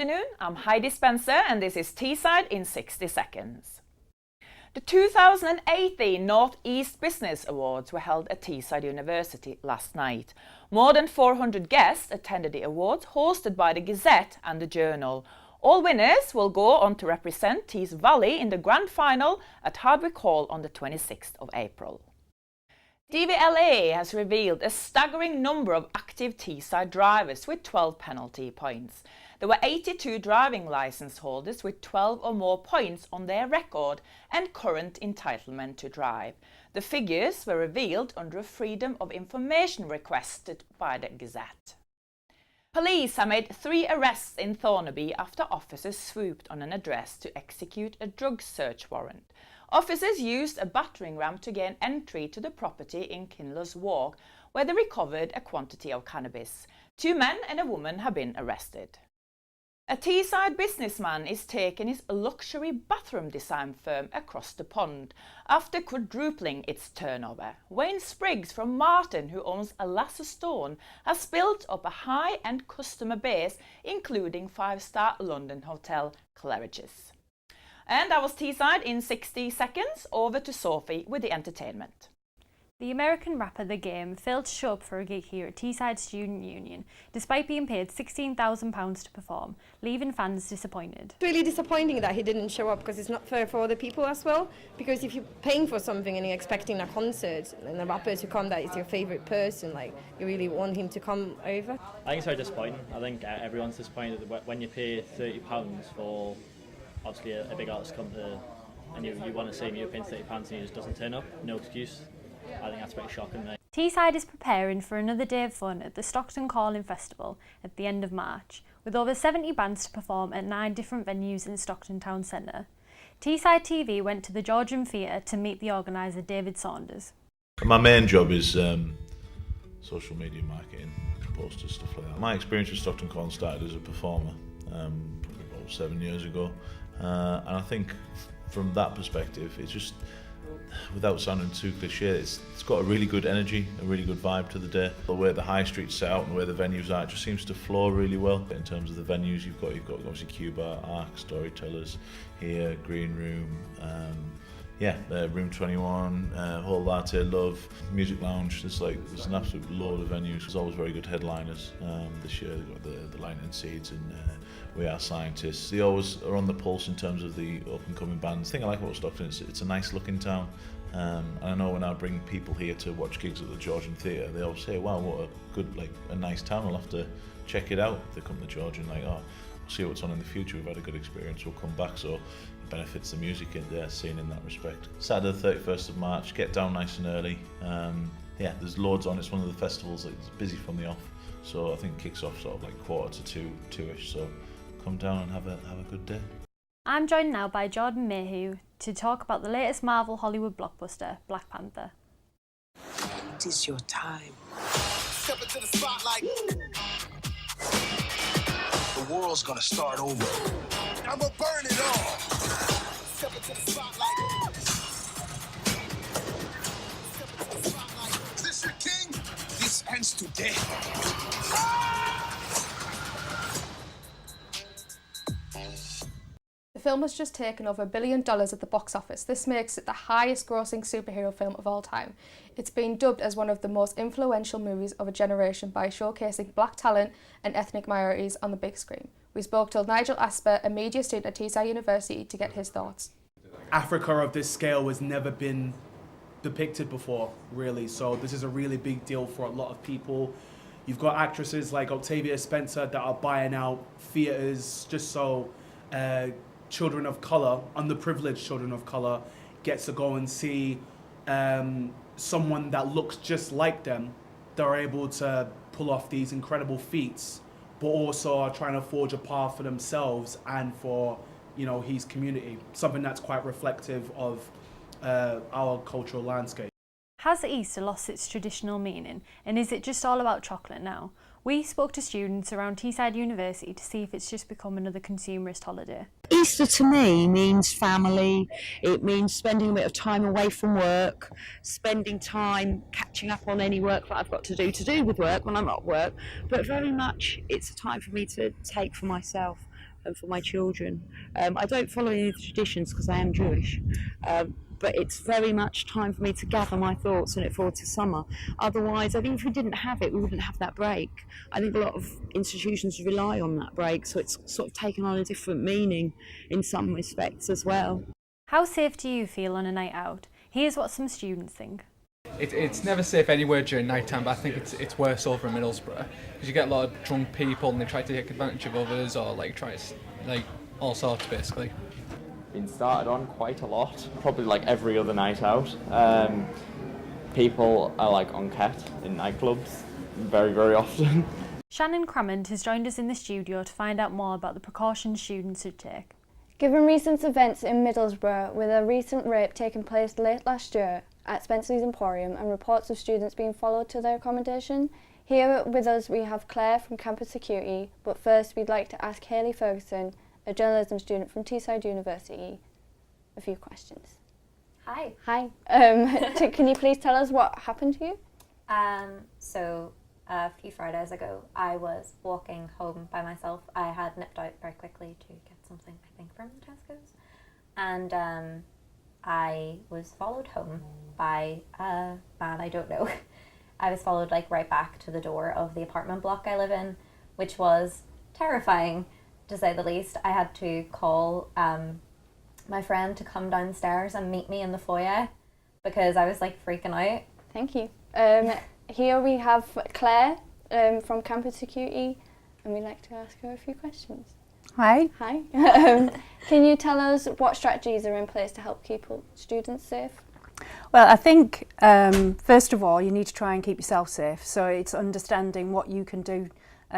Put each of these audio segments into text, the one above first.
afternoon, I'm Heidi Spencer and this is Teesside in 60 seconds. The 2018 Northeast Business Awards were held at Teesside University last night. More than 400 guests attended the awards hosted by the Gazette and the Journal. All winners will go on to represent Tees Valley in the grand final at Hardwick Hall on the 26th of April. DVLA has revealed a staggering number of active Teesside drivers with 12 penalty points. There were 82 driving licence holders with 12 or more points on their record and current entitlement to drive. The figures were revealed under a Freedom of Information requested by the Gazette. Police have made 3 arrests in Thornaby after officers swooped on an address to execute a drug search warrant. Officers used a battering ram to gain entry to the property in Kinloss Walk, where they recovered a quantity of cannabis. 2 men and a woman have been arrested. A Teesside businessman is taking his luxury bathroom design firm across the pond after quadrupling its turnover. Wayne Spriggs from Martin, who owns a Lasser Stone, has built up a high-end customer base, including 5-star London hotel Claridge's. And that was Teesside in 60 seconds. Over to Sophie with the entertainment. The American rapper The Game failed to show up for a gig here at Teesside Student Union, despite being paid £16,000 to perform, leaving fans disappointed. It's really disappointing that he didn't show up because it's not fair for other people as well. Because if you're paying for something and you're expecting a concert and the rapper to come that is your favourite person, like you really want him to come over. I think it's very disappointing. I think everyone's disappointed that when you pay £30 for obviously a big artist come to, and you want to see him, you're paying £30 and he just doesn't turn up, no excuse. I think that's pretty shocking. Teesside is preparing for another day of fun at the Stockton Calling Festival at the end of March, with over 70 bands to perform at 9 different venues in Stockton Town Centre. Teesside TV went to the Georgian Theatre to meet the organiser David Saunders. My main job is social media marketing, posters, stuff like that. My experience with Stockton Calling started as a performer, probably about 7 years ago, and I think from that perspective, it's just, without sounding too cliche, it's got a really good energy, a really good vibe to the day. The way the high street's set out and the way the venues are, it just seems to flow really well. In terms of the venues, you've got obviously Cuba, Arc, Storytellers here, Green Room, Room 21, Whole Latte, Love, Music Lounge. There's an absolute load of venues. There's always very good headliners. This year they've got the Lightning Seeds and We Are Scientists. They always are on the pulse in terms of the up-and-coming bands. The thing I like about Stockton is it's a nice looking town. And I know when I bring people here to watch gigs at the Georgian Theatre, they always say, wow, what a good, a nice town, I'll have to check it out. If they come to Georgian, we'll see what's on in the future, we've had a good experience, we'll come back. So it benefits the music in there, scene in that respect. Saturday the 31st of March, get down nice and early. There's loads on. It's one of the festivals that's busy from the off. So I think it kicks off sort of 1:45 so come down and have a good day. I'm joined now by Jordan Mayhew to talk about the latest Marvel Hollywood blockbuster, Black Panther. It is your time. Step into the spotlight. The world's gonna start over. I'ma burn it all. Step into the spotlight. Step into the spotlight. Is this your king? This ends today. The film has just taken over $1 billion at the box office. This makes it the highest grossing superhero film of all time. It's been dubbed as one of the most influential movies of a generation by showcasing black talent and ethnic minorities on the big screen. We spoke to Nigel Asper, a media student at Teesside University, to get his thoughts. Africa of this scale has never been depicted before, really, so this is a really big deal for a lot of people. You've got actresses like Octavia Spencer that are buying out theatres just so children of colour, underprivileged children of colour, gets to go and see someone that looks just like them. They're able to pull off these incredible feats, but also are trying to forge a path for themselves and for, his community. Something that's quite reflective of our cultural landscape. Has Easter lost its traditional meaning, and is it just all about chocolate now? We spoke to students around Teesside University to see if it's just become another consumerist holiday. Easter to me means family, it means spending a bit of time away from work, spending time catching up on any work that I've got to do with work when I'm not at work, but very much it's a time for me to take for myself, and for my children. I don't follow any of the traditions because I am Jewish, but it's very much time for me to gather my thoughts and look forward to summer. Otherwise, I think if we didn't have it, we wouldn't have that break. I think a lot of institutions rely on that break, so it's sort of taken on a different meaning in some respects as well. How safe do you feel on a night out? Here's what some students think. It's never safe anywhere during night time, but I think it's worse over in Middlesbrough because you get a lot of drunk people and they try to take advantage of others or try to all sorts basically. Been started on quite a lot, probably every other night out. People are on cat in nightclubs very, very often. Shannon Crammond has joined us in the studio to find out more about the precautions students should take. Given recent events in Middlesbrough, with a recent rape taking place late last year at Spencer's Emporium and reports of students being followed to their accommodation, here with us we have Claire from Campus Security, but first we'd like to ask Hayley Ferguson, a journalism student from Teesside University, a few questions. Hi. Hi. Can you please tell us what happened to you? So a few Fridays ago, I was walking home by myself. I had nipped out very quickly to get something, I think, from Tesco's. And I was followed home by a man I don't know. I was followed right back to the door of the apartment block I live in, which was terrifying, to say the least. I had to call my friend to come downstairs and meet me in the foyer because I was freaking out. Thank you. Here we have Claire from Campus Security, and we'd like to ask her a few questions. Hi. Hi. Can you tell us what strategies are in place to help keep students safe? Well, I think first of all you need to try and keep yourself safe. So it's understanding what you can do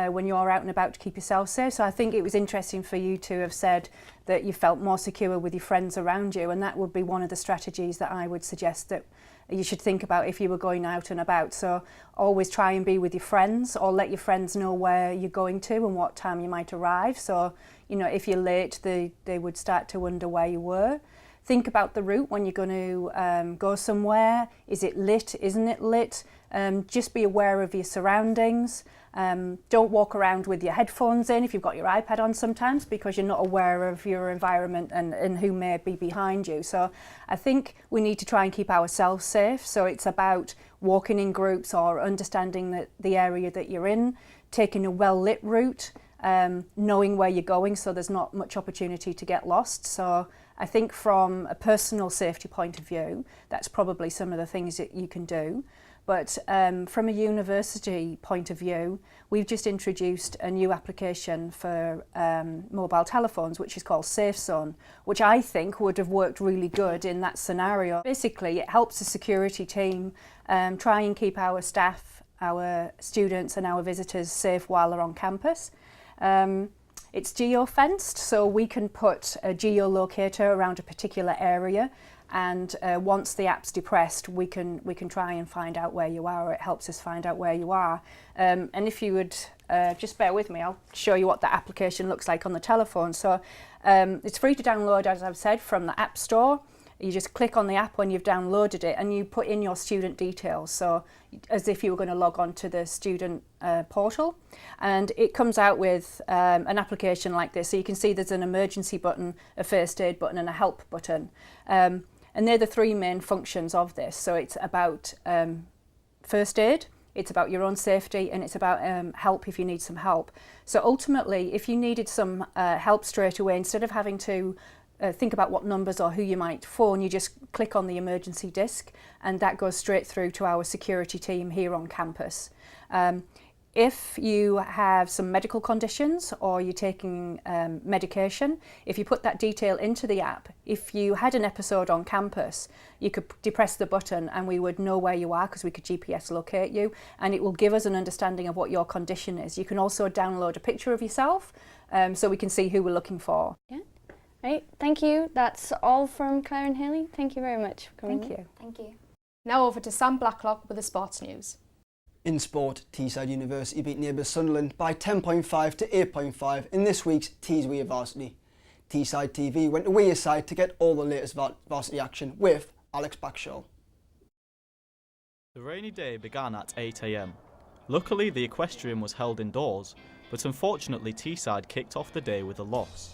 when you're out and about to keep yourself safe. So I think it was interesting for you to have said that you felt more secure with your friends around you, and that would be one of the strategies that I would suggest that you should think about if you were going out and about. So always try and be with your friends, or let your friends know where you're going to and what time you might arrive. So, if you're late, they would start to wonder where you were. Think about the route when you're going to go somewhere. Is it lit? Isn't it lit? Just be aware of your surroundings. Don't walk around with your headphones in if you've got your iPad on sometimes, because you're not aware of your environment and who may be behind you. So I think we need to try and keep ourselves safe. So it's about walking in groups or understanding the area that you're in, taking a well-lit route, knowing where you're going so there's not much opportunity to get lost. So I think from a personal safety point of view, that's probably some of the things that you can do. But from a university point of view, we've just introduced a new application for mobile telephones, which is called Safe Zone, which I think would have worked really good in that scenario. Basically, it helps the security team try and keep our staff, our students and our visitors safe while they're on campus. It's geo-fenced, so we can put a geolocator around a particular area, and once the app's depressed, we can try and find out where you are, or it helps us find out where you are. And if you would just bear with me, I'll show you what the application looks like on the telephone. So it's free to download, as I've said, from the App Store. You just click on the app when you've downloaded it and you put in your student details, so as if you were going to log on to the student portal, and it comes out with an application like this. So you can see there's an emergency button, a first aid button and a help button, and they're the three main functions of this. So it's about first aid, it's about your own safety, and it's about help if you need some help. So ultimately, if you needed some help straight away, instead of having to think about what numbers or who you might phone, you just click on the emergency disc and that goes straight through to our security team here on campus. If you have some medical conditions or you're taking medication, if you put that detail into the app, if you had an episode on campus, you could depress the button and we would know where you are because we could GPS locate you, and it will give us an understanding of what your condition is. You can also download a picture of yourself so we can see who we're looking for. Yeah. Right, thank you. That's all from Claire and Hayley. Thank you very much for coming. Thank you. Thank you. Now over to Sam Blacklock with the sports news. In sport, Teesside University beat neighbours Sunderland by 10.5 to 8.5 in this week's Teesside Varsity. Teesside TV went away aside to get all the latest varsity action with Alex Backshaw. The rainy day began at 8 AM. Luckily, the equestrian was held indoors, but unfortunately Teesside kicked off the day with a loss.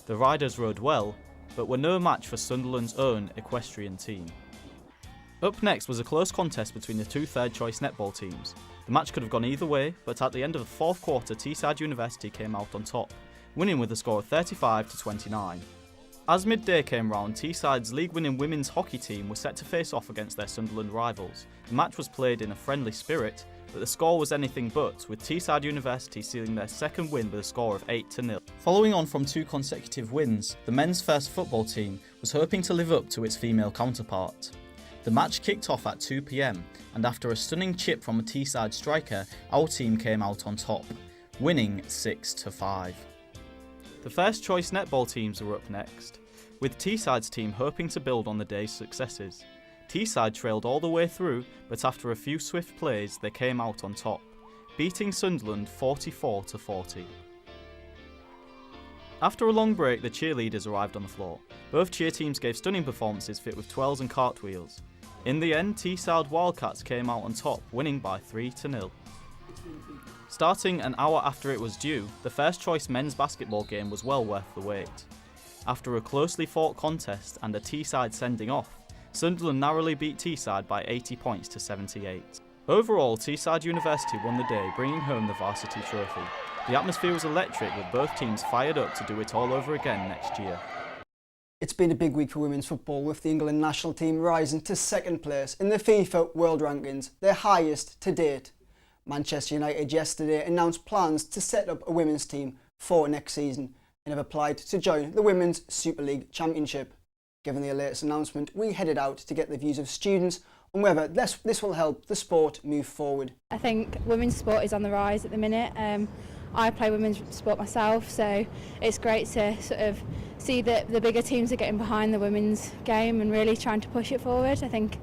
The riders rode well, but were no match for Sunderland's own equestrian team. Up next was a close contest between the two third-choice netball teams. The match could have gone either way, but at the end of the fourth quarter, Teesside University came out on top, winning with a score of 35-29. As midday came round, Teesside's league-winning women's hockey team was set to face off against their Sunderland rivals. The match was played in a friendly spirit, but the score was anything but, with Teesside University sealing their second win with a score of 8-0. Following on from 2 consecutive wins, the men's first football team was hoping to live up to its female counterpart. The match kicked off at 2 p.m, and after a stunning chip from a Teesside striker, our team came out on top, winning 6-5. The first choice netball teams were up next, with Teesside's team hoping to build on the day's successes. Teesside trailed all the way through, but after a few swift plays they came out on top, beating Sunderland 44-40. After a long break, the cheerleaders arrived on the floor. Both cheer teams gave stunning performances fit with twirls and cartwheels. In the end, Teesside Wildcats came out on top, winning by 3-0. Starting an hour after it was due, the first choice men's basketball game was well worth the wait. After a closely fought contest and a Teesside sending off, Sunderland narrowly beat Teesside by 80 points to 78. Overall, Teesside University won the day, bringing home the varsity trophy. The atmosphere was electric, with both teams fired up to do it all over again next year. It's been a big week for women's football, with the England national team rising to second place in the FIFA World Rankings, their highest to date. Manchester United yesterday announced plans to set up a women's team for next season and have applied to join the Women's Super League Championship. Given the latest announcement, we headed out to get the views of students on whether this will help the sport move forward. I think women's sport is on the rise at the minute. I play women's sport myself, so it's great to sort of see that the bigger teams are getting behind the women's game and really trying to push it forward. I think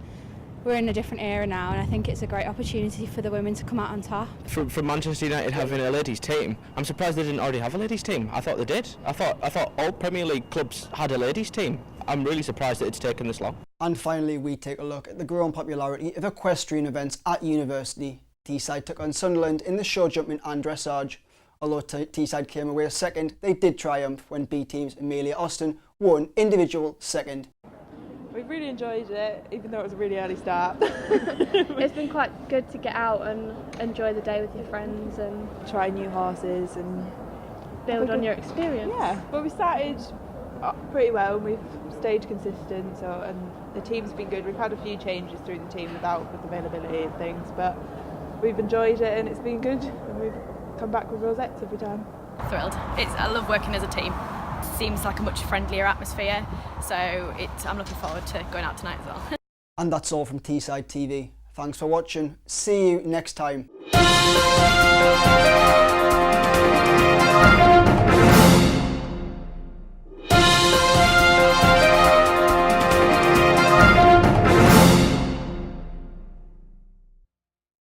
we're in a different era now, and I think it's a great opportunity for the women to come out on top. From Manchester United having a ladies team, I'm surprised they didn't already have a ladies team. I thought they did. I thought all Premier League clubs had a ladies team. I'm really surprised that it's taken this long. And finally, we take a look at the growing popularity of equestrian events at university. Teesside took on Sunderland in the show jumping and dressage. Although Teesside came away second, they did triumph when B Team's Amelia Austin won individual second. We've really enjoyed it, even though it was a really early start. It's been quite good to get out and enjoy the day with your friends and try new horses and build on your experience. Yeah, well, we started pretty well and we've stayed consistent, and the team's been good. We've had a few changes through the team with availability and things, but we've enjoyed it and it's been good, and we've come back with rosettes every time. Thrilled. I love working as a team. Seems like a much friendlier atmosphere, so I'm looking forward to going out tonight as well. And that's all from Teesside TV. Thanks for watching. See you next time.